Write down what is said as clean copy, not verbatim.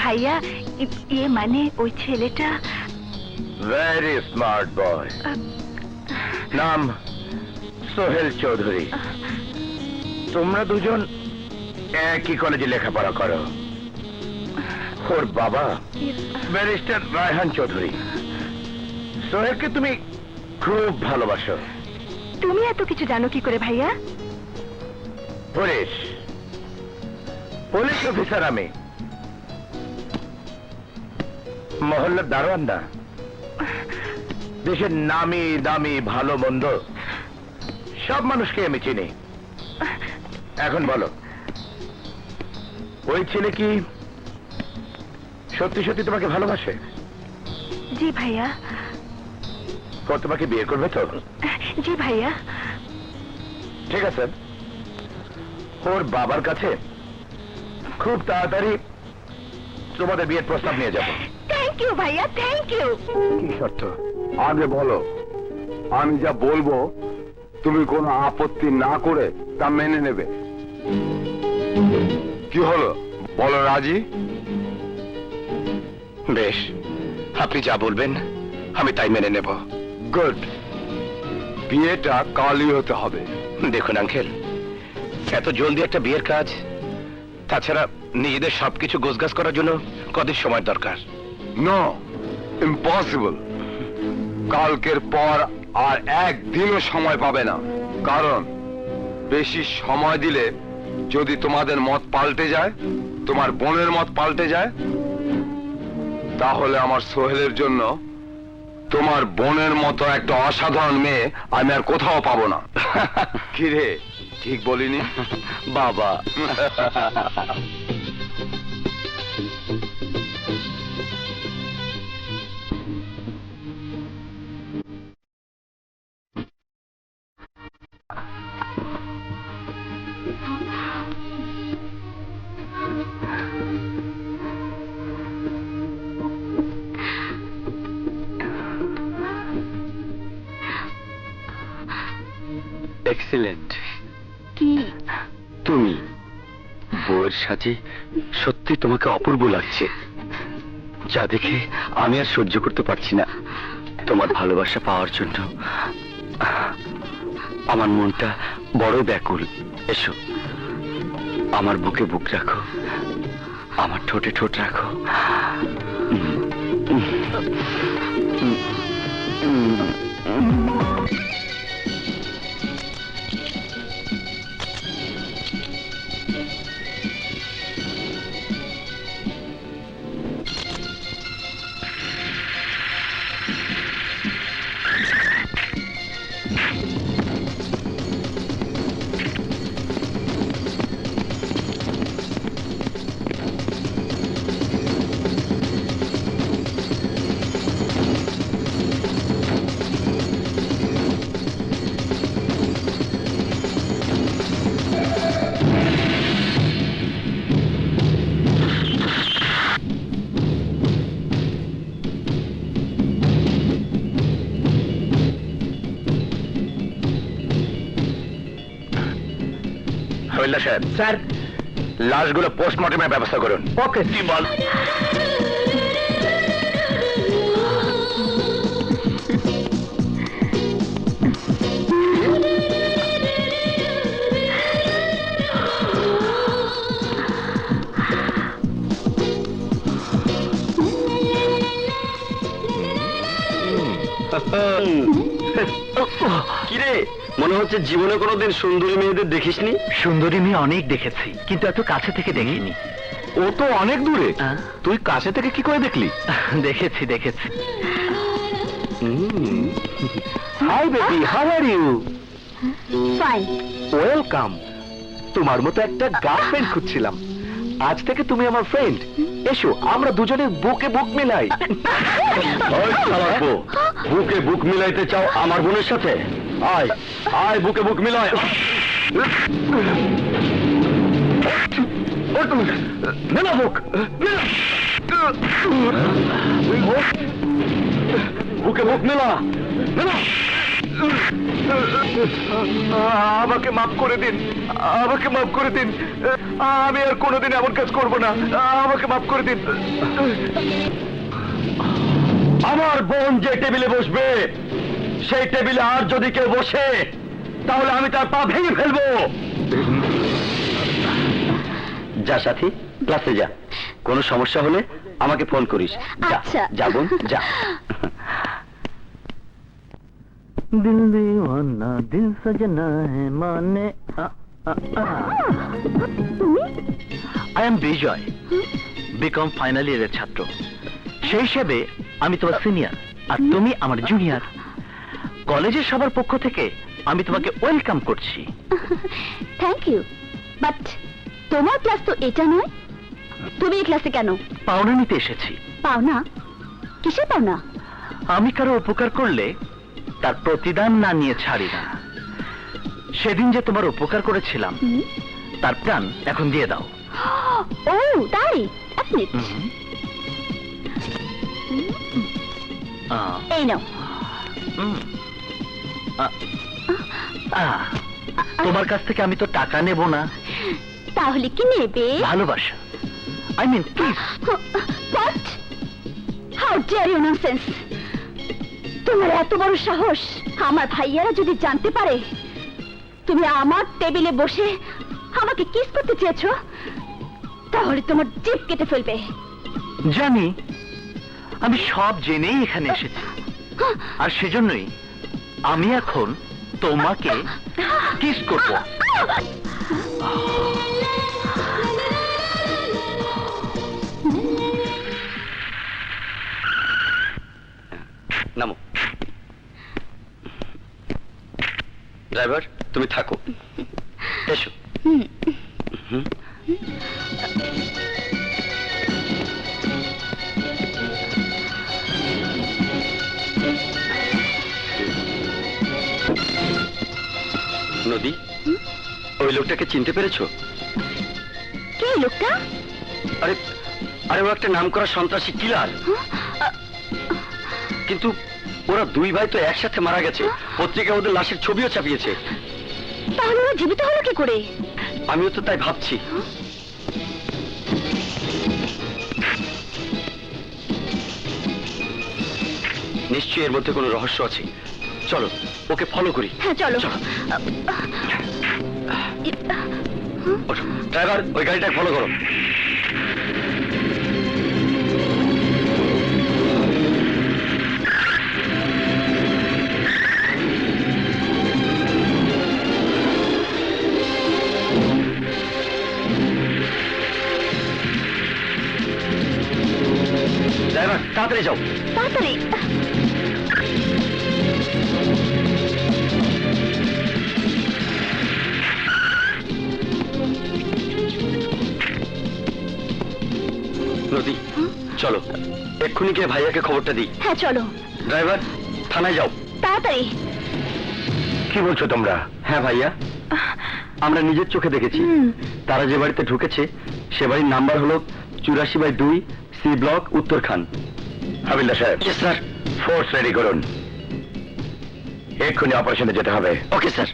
ভাইয়া ইয়ে মানে ওই ছেলেটা ভেরি স্মার্ট বয়, নাম সোহেল চৌধুরী। তোমরা দুজন একই কলেজে লেখাপড়া করো। ওর বাবা ব্যারিস্টার রায়হান চৌধুরী। সোহেলকে তুমি খুব ভালোবাসো। তুমি এত কিছু জানো কি করে ভাইয়া? পুলিশ পুলিশ অফিসার আমি, মহল্লার দারোয়ান না। দেশের নামি দামি ভালো মন্দ সব মানুষকে আমি চিনি। এখন বলো, ওই ছেলে কি সত্যি সত্যি তোমাকে ভালোবাসে? জি ভাইয়া। ও তোমাকে বিয়ে করবে তো? জি ভাইয়া। ঠিক আছে, ওর বাবার কাছে খুব তাড়াতাড়ি তোমাদের বিয়ের প্রস্তাব নিয়ে যাবো। থ্যাংক ইউ ভাইয়া, থ্যাংক ইউ। কি শর্ত? আগে বলো, আমি যা বলবো তুমি কোনো আপত্তি না করে তা মেনে নেবে। কি হলো বলো, রাজি? বেশ, আপনি যা বলবেন আমি তাই মেনে নেব। গুড। বিয়েটা কালই হতে হবে। দেখুন আঙ্কেল, এত জলদি একটা বিয়ের কাজ, তাছাড়া নিজেদের সবকিছু গোছগাছ করার জন্য কদিন সময় দরকার। No, impossible. কালকের পর আর একদিনও সময় পাবে না, কারণ বেশি সময় দিলে যদি তোমাদের মত পাল্টে যায়, তোমার বোনের মত পাল্টে যায়, তাহলে আমার সোহেলের জন্য তোমার বোনের মতো একটা অসাধারণ মেয়ে আমি আর কোথাও পাবো না। কিরে, ঠিক বলিনি? বাবা এক্সিলেন্ট। কি? তুমি বউয়ের সাজে সত্যি তোমাকে অপূর্ব লাগছে, যা দেখে আমি আর সহ্য করতে পারছি না। তোমার ভালোবাসা পাওয়ার জন্য আমার মনটা বড় ব্যাকুল। এসো, আমার বুকে বুক রাখো, আমার ঠোঁটে ঠোঁট রাখো। হাবিলদার সাহেব। স্যার, লাশগুলো পোস্টমর্টমের ব্যবস্থা করুন। ওকে। বল। কিরে, মনে হচ্ছে জীবনে কোনোদিন সুন্দরী মেয়েদের দেখিসনি? সুন্দরী মেয়ে অনেক দেখেছি, কিন্তু এত কাছে থেকে দেখিনি। ও তো অনেক দূরে, তুই কাছে থেকে কি করে দেখলি? দেখেছি দেখেছি। Hi baby, how are you? Fine. Welcome. তোমার মতো একটা গার্লফ্রেন্ড খুঁজছিলাম, আজ থেকে তুমি আমার ফ্রেন্ড। এসো, আমরা দুজনে বুকে বুক মিলাই। বুকে বুক মিলাইতে চাও আমার বোনের সাথে? আয় আয়, বুকে বুক মিলায়। মেলা বুক, বুকে বুক মেলা, মেলা। আমাকে মাফ করে দিন, আমাকে মাফ করে দিন। আমি আর কোনোদিন এমন কাজ করব না। আমাকে মাফ করে দিন। আমার বোন যে টেবিলে বসবে, সেই টেবিলে আর যদি কেউ বসে, তাহলে আমি তার পা ভেঙে ফেলবো। যা সাথী, ক্লাসে যা। কোনো সমস্যা হলে আমাকে ফোন করিস। যা, আচ্ছা। যা বোন, যা। দিল দিওয়ানা দিল সজনা হে মানে। I am Vijay, BCom final ইয়ারের ছাত্র। সেই হিসেবে আমি তোমার সিনিয়র আর তুমি আমার জুনিয়র। কলেজের সবার পক্ষ থেকে আমি তোমাকে ওয়েলকাম করছি। থ্যাংক ইউ, বাট তোমার ক্লাস তো এটা নয়। তুমি এই ক্লাসে কেন? পাওনা নিতে এসেছি। পাওনা? কিসের পাওনা? আমি কারো উপকার করলে তার প্রতিদান না নিয়ে ছাড়ি না। সেদিন যে তোমার উপকার করেছিলাম, হুম? তার প্রাণ এখন দিয়ে দাও। ও তাই? এক মিনিট। এই নাও। তোমার কাছ থেকে আমি তো টাকা নেব না। তাহলে কি নেবে? ভালোবাসা, I mean kiss. What? How dare you nonsense? তোমার এত বড় সাহস! আমার ভাইয়ারা যদি জানতে পারে তুমি আমার টেবিলে বসে আমাকে কিস করতে চেয়েছো, তাহলে তোমার জিভ কেটে ফেলবে। জানি, আমি সব জেনেই এখানে এসেছি। আর সেজন্যই আমি এখন তোমাকে কিস করব। নামো। ড্রাইভার, তুমি থাকো। এসো। হুম। নদী, ওই লোকটাকে চিনতে পেরেছো? কে লোকটা? আরে আরে ও একটা নামকরা সন্ত্রাসী কিলার। কিন্তু ওরা দুই ভাই তো একসাথে মারা গেছে। পত্রিকায় ওদের লাশের ছবিও ছাপিয়েছে। তাহলে ওরা জীবিত হলো কি করে? আমিও তো তাই ভাবছি। নিশ্চয়ই এর মধ্যে কোনো রহস্য আছে। চলো ওকে ফলো করি। হ্যাঁ চলো। ওঠো, ড্রাইভার ওই গাড়িটা ফলো করো। ড্রাইভার তাড়াতাড়ি যাও। তাড়াতাড়ি। নদী, চলো এক্ষুনি গিয়ে ভাইয়াকে খবরটা দিই। হ্যাঁ চলো। ড্রাইভার থানায় যাও। তাড়াতাড়ি। কি বলছো তোমরা? হ্যাঁ ভাইয়া, আমরা নিজের চোখে দেখেছি। তারা যে বাড়িতে ঢুকেছে সে বাড়ির নাম্বার হলো 84/2 সি ব্লক, উত্তরখান। হাবিলদার সাহেব। Yes sir. ফোর্স রেডি করুন, এক্ষুনি অপারেশনে যেতে হবে। Okay sir.